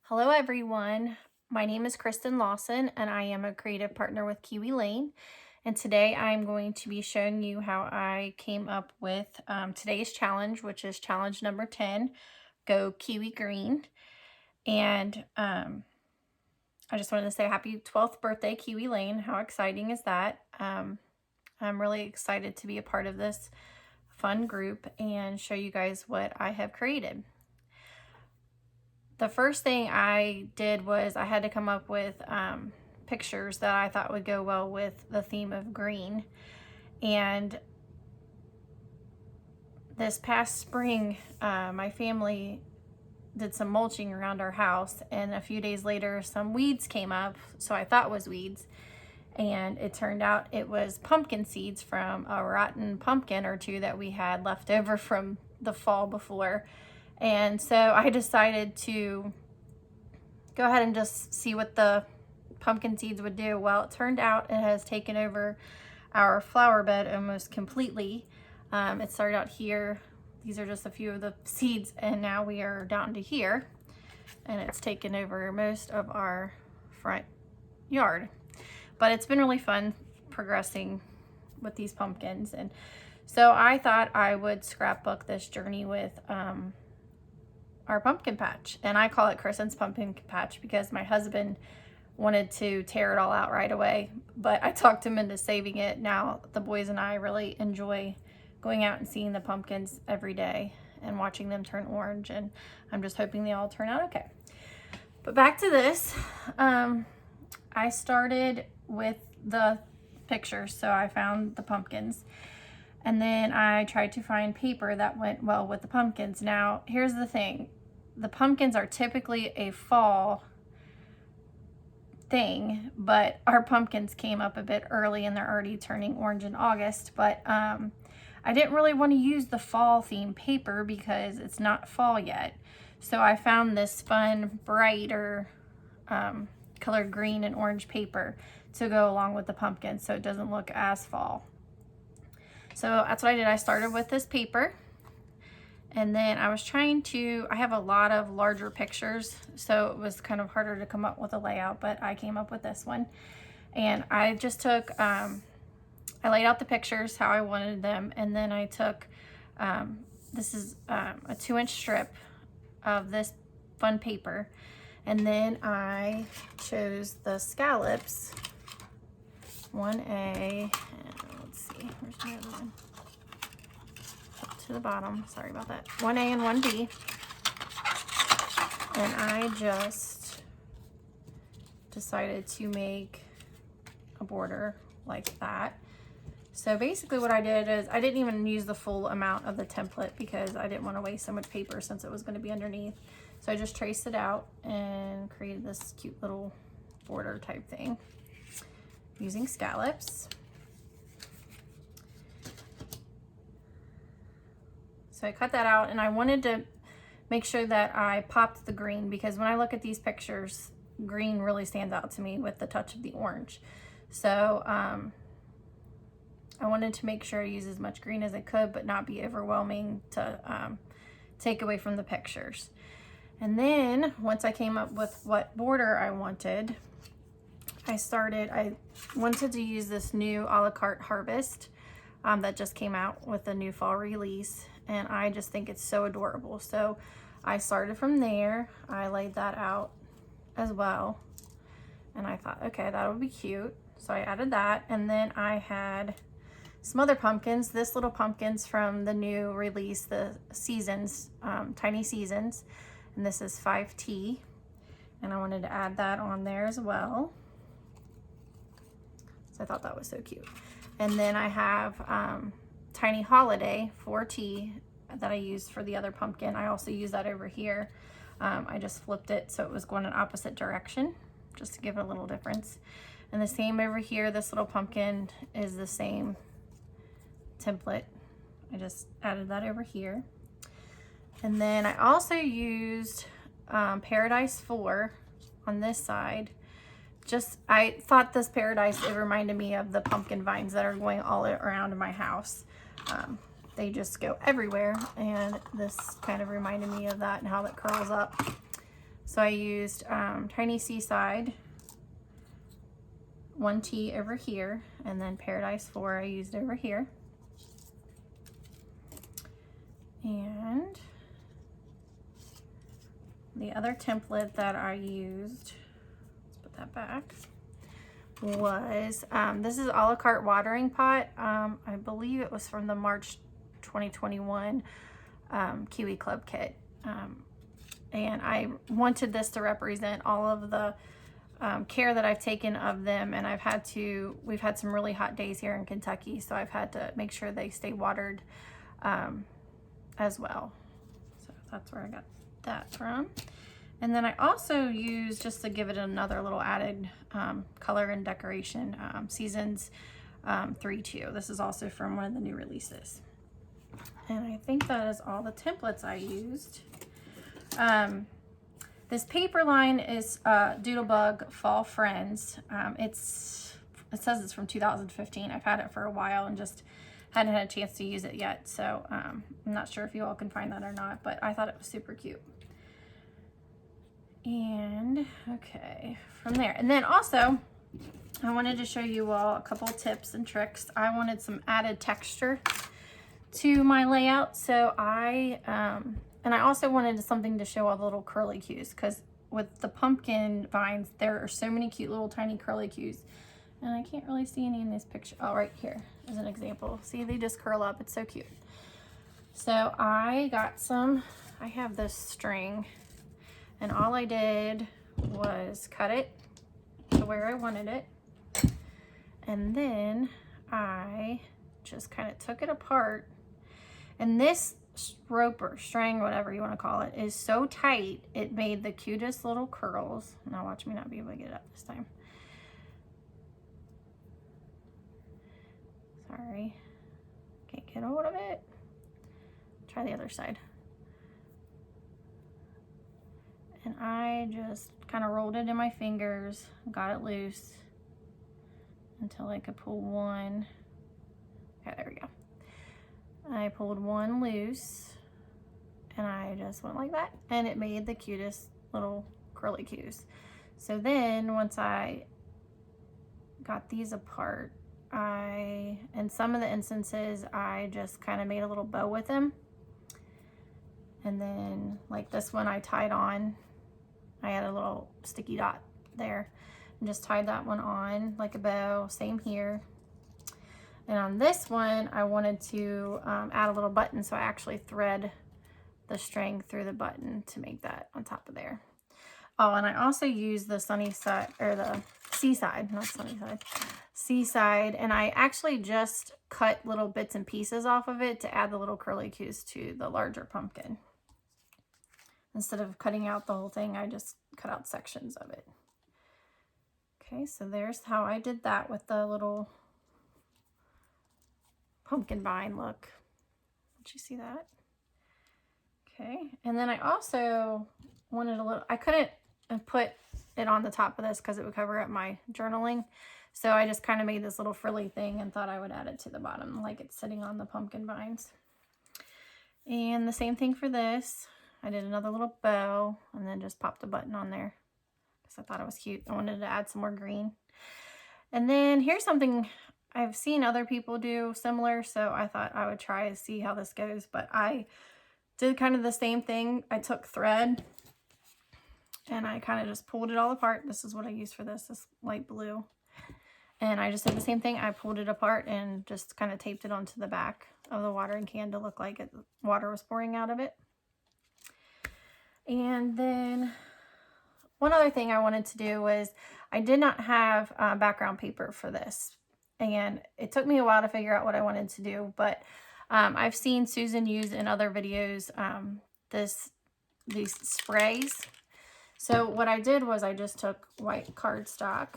Hello everyone, my name is Kristen Lawson and I am a creative partner with Kiwi Lane, and today I'm going to be showing you how I came up with today's challenge, which is challenge number 10, Go Kiwi Green. And I just wanted to say happy 12th birthday Kiwi Lane. How exciting is that? I'm really excited to be a part of this fun group and show you guys what I have created. The first thing I did was I had to come up with pictures that I thought would go well with the theme of green. And this past spring, my family did some mulching around our house, and a few days later some weeds came up, so I thought it was weeds, and it turned out it was pumpkin seeds from a rotten pumpkin or two that we had left over from the fall before. And so I decided to go ahead and just see what the pumpkin seeds would do. Well, it turned out it has taken over our flower bed almost completely. It started out here. These are just a few of the seeds, and now we are down to here, and it's taken over most of our front yard. But it's been really fun progressing with these pumpkins, and so I thought I would scrapbook this journey with our pumpkin patch, and I call it Kristen's pumpkin patch because my husband wanted to tear it all out right away, but I talked him into saving it. Now the boys and I really enjoy going out and seeing the pumpkins every day and watching them turn orange, and I'm just hoping they all turn out okay. But back to this, I started with the pictures, so I found the pumpkins, and then I tried to find paper that went well with the pumpkins. Now here's the thing, the pumpkins are typically a fall thing, but our pumpkins came up a bit early and they're already turning orange in August. But I didn't really want to use the fall theme paper because it's not fall yet. So I found this fun, brighter colored green and orange paper to go along with the pumpkin so it doesn't look as fall. So that's what I did. I started with this paper, and then I was trying to, I have a lot of larger pictures, so it was kind of harder to come up with a layout, but I came up with this one. And I just took, I laid out the pictures how I wanted them, and then I took, this is a 2-inch strip of this fun paper, and then I chose the scallops, 1A, and let's see, where's my other one? To the bottom, sorry about that, 1A and 1B, and I just decided to make a border like that. So basically what I did is I didn't even use the full amount of the template because I didn't want to waste so much paper since it was going to be underneath. So I just traced it out and created this cute little border type thing using scallops. So I cut that out, and I wanted to make sure that I popped the green because when I look at these pictures, green really stands out to me with the touch of the orange. So I wanted to make sure I use as much green as I could, but not be overwhelming to take away from the pictures. And then once I came up with what border I wanted, I wanted to use this new a la carte harvest that just came out with the new fall release, and I just think it's so adorable. So I started from there. I laid that out as well, and I thought, okay, that would be cute. So I added that, and then I had some other pumpkins. This little pumpkin's from the new release, the Seasons, Tiny Seasons, and this is 5T, and I wanted to add that on there as well. So I thought that was so cute. And then I have Tiny Holiday 4T that I used for the other pumpkin. I also use that over here. I just flipped it so it was going in opposite direction, just to give it a little difference. And the same over here, this little pumpkin is the same template. I just added that over here. And then I also used Paradise 4 on this side. I thought this paradise, it reminded me of the pumpkin vines that are going all around my house. They just go everywhere, and this kind of reminded me of that and how that curls up. So I used Tiny Seaside, 1T over here, and then Paradise 4 I used over here. And the other template that I used, let's put that back, was, this is a la carte watering pot. I believe it was from the March 2021 Kiwi Club kit. And I wanted this to represent all of the care that I've taken of them, and we've had some really hot days here in Kentucky, so I've had to make sure they stay watered as well. So that's where I got that from. And then I also used, just to give it another little added color and decoration, Seasons 3-2. This is also from one of the new releases. And I think that is all the templates I used. This paper line is Doodlebug Fall Friends. It says it's from 2015. I've had it for a while and just hadn't had a chance to use it yet. So I'm not sure if you all can find that or not, but I thought it was super cute. And okay, from there. And then also, I wanted to show you all a couple tips and tricks. I wanted some added texture to my layout. So and I also wanted something to show all the little curlicues, because with the pumpkin vines, there are so many cute little tiny curlicues. And I can't really see any in this picture. Oh, right here is an example. See, they just curl up. It's so cute. So I have this string, and all I did was cut it to where I wanted it. And then I just kind of took it apart. And this rope or string, whatever you want to call it, is so tight, it made the cutest little curls. Now watch me not be able to get it up this time. Sorry, can't get a hold of it. Try the other side. And I just kind of rolled it in my fingers, got it loose until I could pull one. Okay, there we go. I pulled one loose, and I just went like that, and it made the cutest little curlicues. So then once I got these apart, in some of the instances, I just kind of made a little bow with them. And then like this one I tied on, I had a little sticky dot there, and just tied that one on like a bow. Same here. And on this one, I wanted to add a little button, so I actually thread the string through the button to make that on top of there. Oh, and I also used the sunny side, or the seaside, not sunny side, seaside, and I actually just cut little bits and pieces off of it to add the little curlicues to the larger pumpkin. Instead of cutting out the whole thing, I just cut out sections of it. Okay, so there's how I did that with the little pumpkin vine look. Did you see that? Okay, and then I also wanted a little, I couldn't put it on the top of this because it would cover up my journaling. So I just kind of made this little frilly thing and thought I would add it to the bottom like it's sitting on the pumpkin vines. And the same thing for this. I did another little bow and then just popped a button on there because I thought it was cute. I wanted to add some more green. And then here's something I've seen other people do similar, so I thought I would try to see how this goes. But I did kind of the same thing. I took thread and I kind of just pulled it all apart. This is what I used for this light blue. And I just did the same thing. I pulled it apart and just kind of taped it onto the back of the watering can to look like water was pouring out of it. And then one other thing I wanted to do was, I did not have background paper for this. And it took me a while to figure out what I wanted to do, but I've seen Susan use in other videos these sprays. So what I did was I just took white cardstock.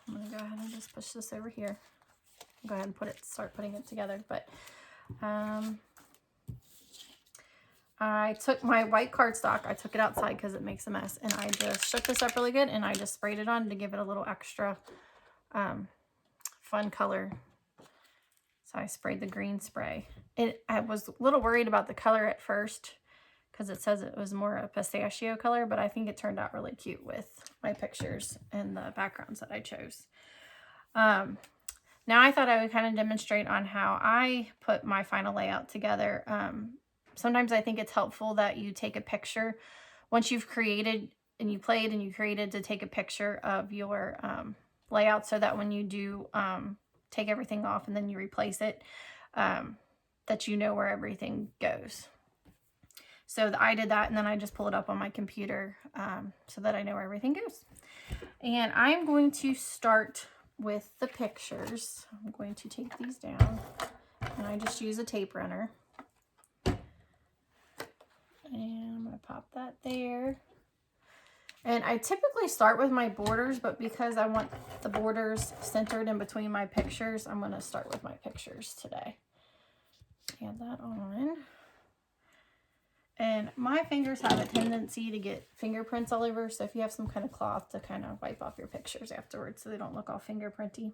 I'm gonna go ahead and just push this over here. Go ahead and start putting it together. But I took my white cardstock, I took it outside because it makes a mess, and I just shook this up really good, and I just sprayed it on to give it a little extra fun color. So I sprayed the green spray. I was a little worried about the color at first because it says it was more a pistachio color, but I think it turned out really cute with my pictures and the backgrounds that I chose. Now I thought I would kind of demonstrate on how I put my final layout together. Sometimes I think it's helpful that you take a picture once you've created and you played and you created, to take a picture of your layout, so that when you do take everything off and then you replace it, that you know where everything goes. So I did that, and then I just pull it up on my computer so that I know where everything goes. And I'm going to start with the pictures. I'm going to take these down, and I just use a tape runner. And I'm going to pop that there. And I typically start with my borders, but because I want the borders centered in between my pictures, I'm going to start with my pictures today. Add that on. And my fingers have a tendency to get fingerprints all over, so if you have some kind of cloth to kind of wipe off your pictures afterwards so they don't look all fingerprinty.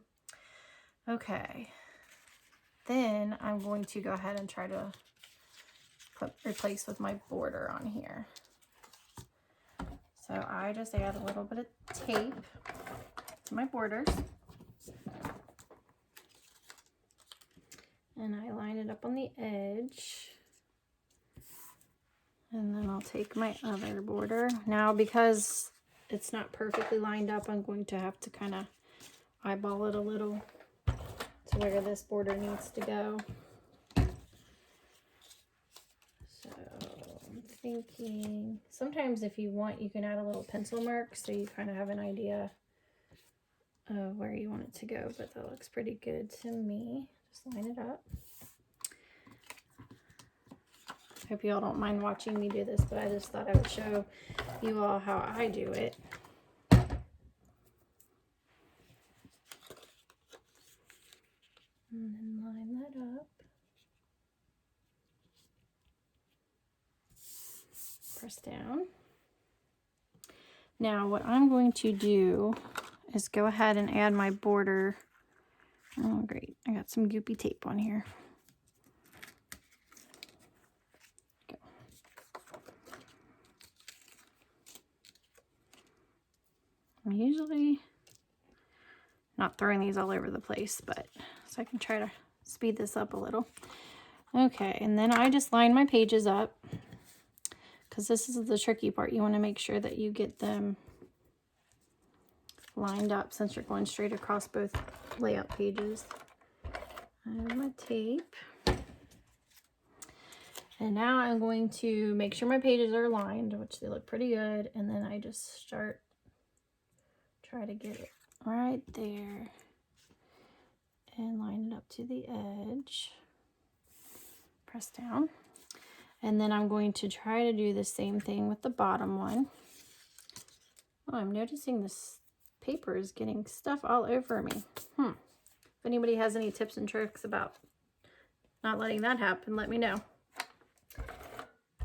Okay. Then I'm going to go ahead and try to replace with my border on here. So I just add a little bit of tape to my borders. And I line it up on the edge. And then I'll take my other border. Now, because it's not perfectly lined up, I'm going to have to kind of eyeball it a little to where this border needs to go. So I'm thinking, sometimes if you want, you can add a little pencil mark so you kind of have an idea of where you want it to go, but that looks pretty good to me. Just line it up. Hope you all don't mind watching me do this, but I just thought I would show you all how I do it. And then line that up. Press down. Now what I'm going to do is go ahead and add my border. Oh great, I got some goopy tape on here. I'm usually not throwing these all over the place, but so I can try to speed this up a little. Okay, and then I just line my pages up, because this is the tricky part. You want to make sure that you get them lined up since you're going straight across both layout pages. I have my tape. And now I'm going to make sure my pages are aligned, which they look pretty good, and then I just try to get it right there and line it up to the edge. Press down. And then I'm going to try to do the same thing with the bottom one. Oh, I'm noticing this paper is getting stuff all over me. If anybody has any tips and tricks about not letting that happen, let me know.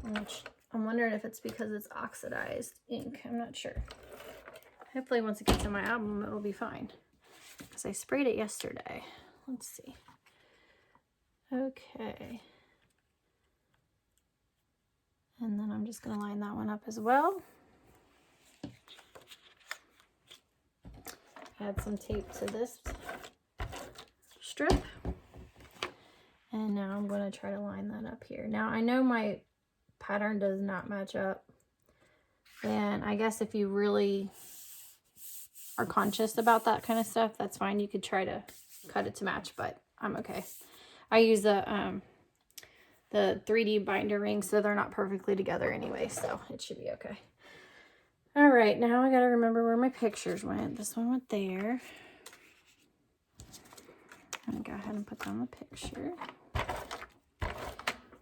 I'm wondering if it's because it's oxidized ink. I'm not sure. Hopefully once it gets in my album, it'll be fine, because I sprayed it yesterday. Let's see. Okay. And then I'm just going to line that one up as well. Add some tape to this strip. And now I'm going to try to line that up here. Now I know my pattern does not match up. And I guess if you really are conscious about that kind of stuff, that's fine. You could try to cut it to match, but I'm okay. I use the 3D binder rings, so they're not perfectly together anyway, so it should be okay. All right, now I got to remember where my pictures went. This one went there. I'm gonna go ahead and put down the picture.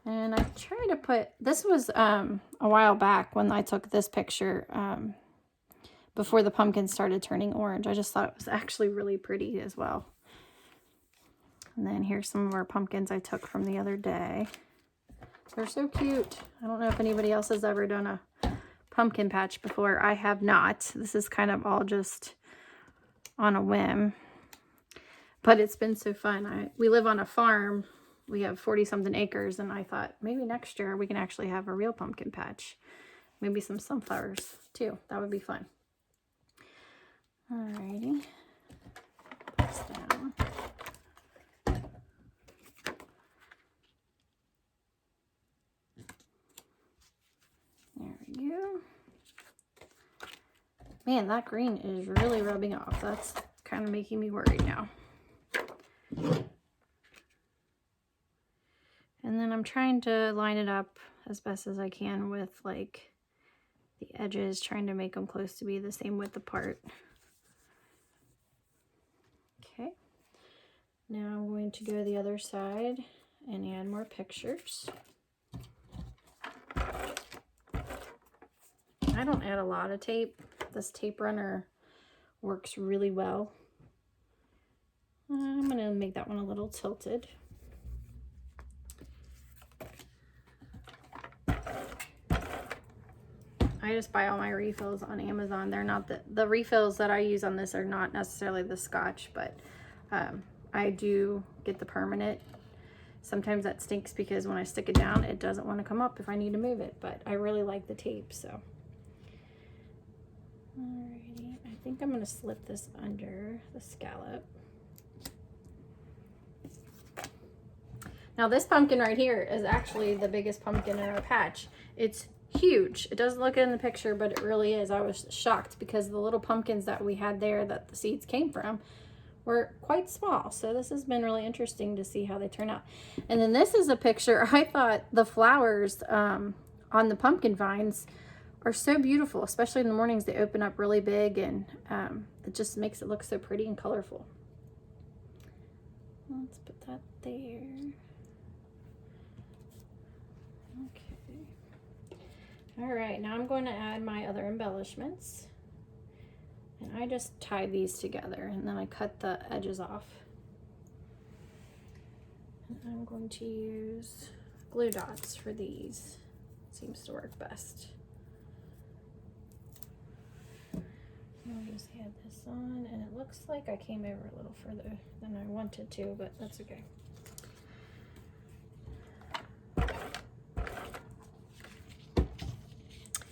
And I try to put, this was a while back when I took this picture, before the pumpkin started turning orange. I just thought it was actually really pretty as well. And then here's some of our pumpkins I took from the other day. They're so cute. I don't know if anybody else has ever done a pumpkin patch before. I have not. This is kind of all just on a whim. But it's been so fun. We live on a farm we have 40 something acres, and I thought maybe next year we can actually have a real pumpkin patch. Maybe some sunflowers too. That would be fun. Alrighty. Put this down. There we go. Man, that green is really rubbing off. That's kind of making me worried now. And then I'm trying to line it up as best as I can with like the edges, trying to make them close to be the same width apart. Okay. Now I'm going to go the other side and add more pictures. I don't add a lot of tape. This tape runner works really well. I'm going to make that one a little tilted. I just buy all my refills on Amazon. They're not the refills that I use on this are not necessarily the Scotch, but I do get the permanent. Sometimes that stinks because when I stick it down, it doesn't want to come up if I need to move it, but I really like the tape, so. Alrighty, I think I'm going to slip this under the scallop. Now this pumpkin right here is actually the biggest pumpkin in our patch. It's huge. It doesn't look it in the picture, but it really is. I was shocked because the little pumpkins that we had there that the seeds came from were quite small. So this has been really interesting to see how they turn out. And then this is a picture. I thought the flowers on the pumpkin vines are so beautiful, especially in the mornings. They open up really big, and it just makes it look so pretty and colorful. Let's put that there. Okay. All right, now I'm going to add my other embellishments. And I just tied these together, and then I cut the edges off. And I'm going to use glue dots for these. Seems to work best. I'll just add this on, and it looks like I came over a little further than I wanted to, but that's okay.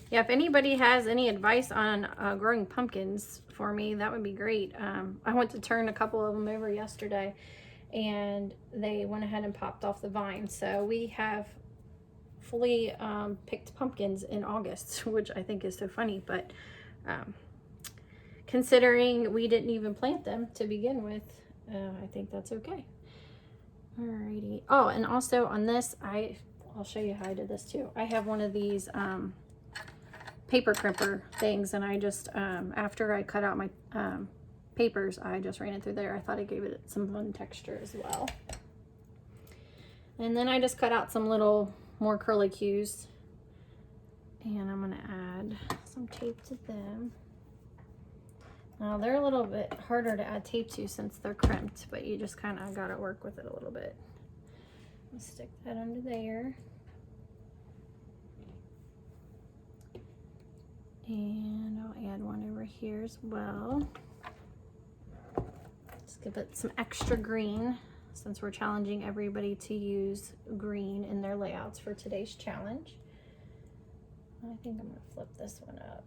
Yeah, if anybody has any advice on growing pumpkins for me, that would be great. I went to turn a couple of them over yesterday, and they went ahead and popped off the vine. So we have fully picked pumpkins in August, which I think is so funny, but considering we didn't even plant them to begin with, I think that's okay. Alrighty. Oh, and also on this, I'll show you how I did this too. I have one of these paper crimper things, and I just after I cut out my papers, I just ran it through there. I thought it gave it some fun texture as well. And then I just cut out some little more curlicues, and I'm gonna add some tape to them. Now they're a little bit harder to add tape to since they're crimped, but you just kind of gotta work with it a little bit. I'll stick that under there. And I'll add one over here as well. Just give it some extra green since we're challenging everybody to use green in their layouts for today's challenge. I think I'm gonna flip this one up.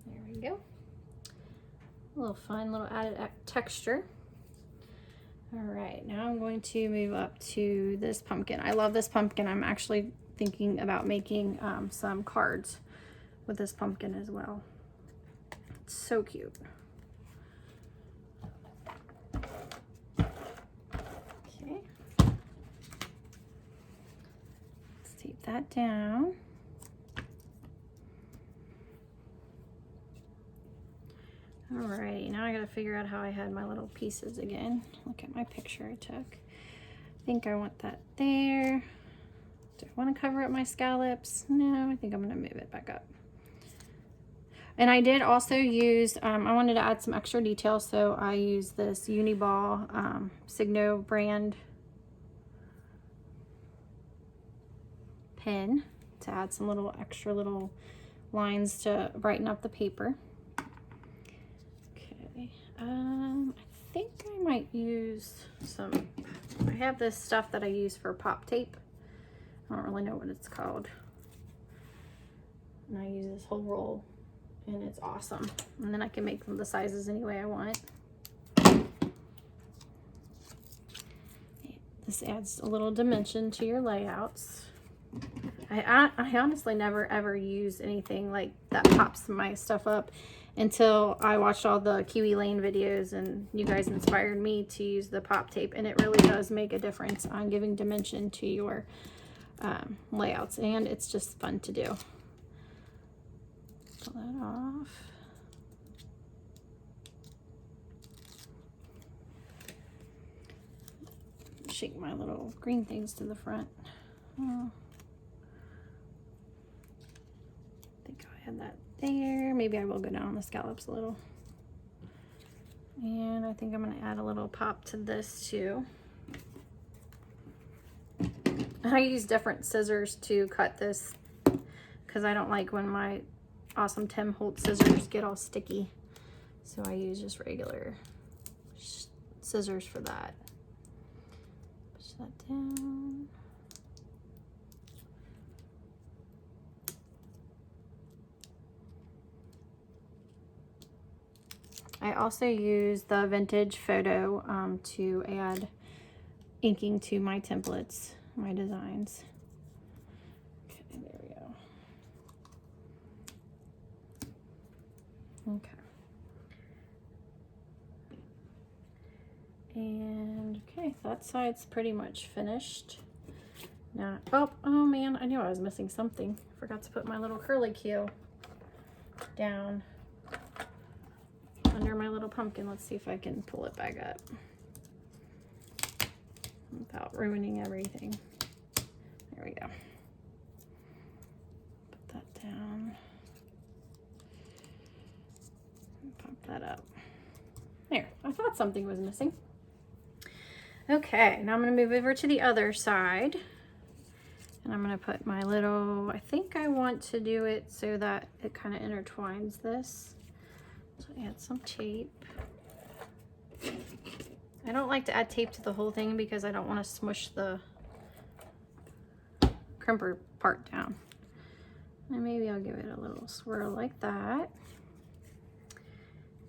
There we go. A little fun, little added texture. All right, now I'm going to move up to this pumpkin. I love this pumpkin. I'm actually thinking about making some cards with this pumpkin as well. It's so cute. Okay. Let's tape that down. Alrighty, now I gotta figure out how I had my little pieces again. Look at my picture I took. I think I want that there. Do I want to cover up my scallops? No, I think I'm going to move it back up. And I did also use, I wanted to add some extra detail, so I used this Uniball Signo brand pen to add some little extra little lines to brighten up the paper. Okay, I think I might use some, I have this stuff that I use for pop tape. I don't really know what it's called. And I use this whole roll and it's awesome. And then I can make them the sizes any way I want. This adds a little dimension to your layouts. I honestly never ever use anything like that pops my stuff up until I watched all the Kiwi Lane videos, and you guys inspired me to use the pop tape, and it really does make a difference on giving dimension to your layouts, and it's just fun to do. Pull that off. Shake my little green things to the front. I think I had that there. Maybe I will go down on the scallops a little. And I think I'm going to add a little pop to this too. I use different scissors to cut this because I don't like when my awesome Tim Holtz scissors get all sticky. So I use just regular scissors for that. Push that down. I also use the vintage photo to add inking to my templates, my designs. Okay, there we go. Okay. And okay, that side's pretty much finished. Now, oh man, I knew I was missing something. Forgot to put my little curly Q down under my little pumpkin. Let's see if I can pull it back up without ruining everything. There we go. Put that down. And pop that up. There, I thought something was missing. Okay, now I'm going to move over to the other side. And I'm going to put my little, I think I want to do it so that it kind of intertwines this. So add some tape. I don't like to add tape to the whole thing because I don't want to smush the crimper part down. And maybe I'll give it a little swirl like that.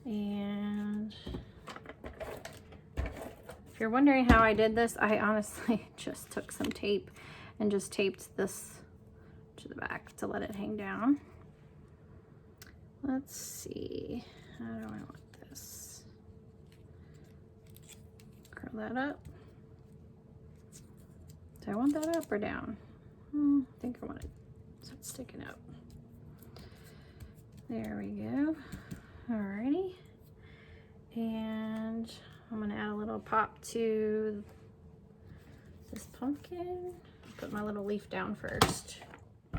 And if you're wondering how I did this, I honestly just took some tape and just taped this to the back to let it hang down. Let's see. How do I want this? Curl that up. Do I want that up or down? I think I want it so it's sticking up. There we go. Alrighty. And I'm going to add a little pop to this pumpkin. Put my little leaf down first. I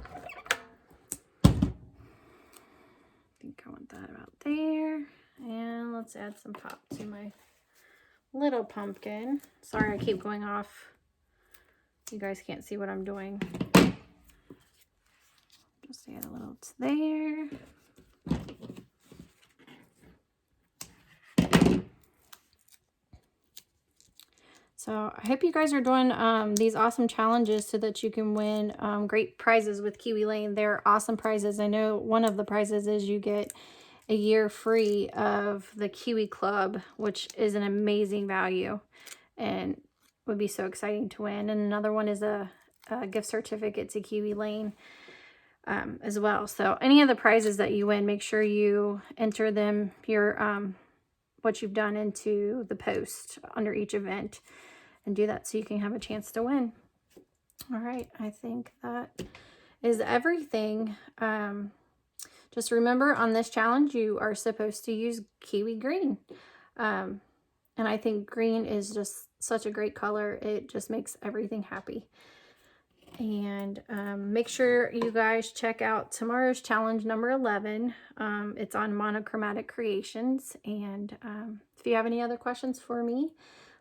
think I want that about there. And let's add some pop to my little pumpkin. Sorry, I keep going off. You guys can't see what I'm doing. Just add a little to there. So I hope you guys are doing these awesome challenges so that you can win great prizes with Kiwi Lane. They're awesome prizes. I know one of the prizes is you get a year free of the Kiwi Club, which is an amazing value and would be so exciting to win. And another one is a gift certificate to Kiwi Lane as well. So any of the prizes that you win, make sure you enter them, what you've done, into the post under each event. And do that so you can have a chance to win. All right, I think that is everything. Just remember, on this challenge, you are supposed to use Kiwi Green. And I think green is just such a great color. It just makes everything happy. And make sure you guys check out tomorrow's challenge number 11. It's on monochromatic creations. And if you have any other questions for me,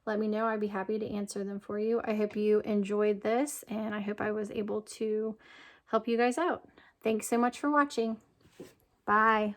let me know. I'd be happy to answer them for you. I hope you enjoyed this, and I hope I was able to help you guys out. Thanks so much for watching. Bye.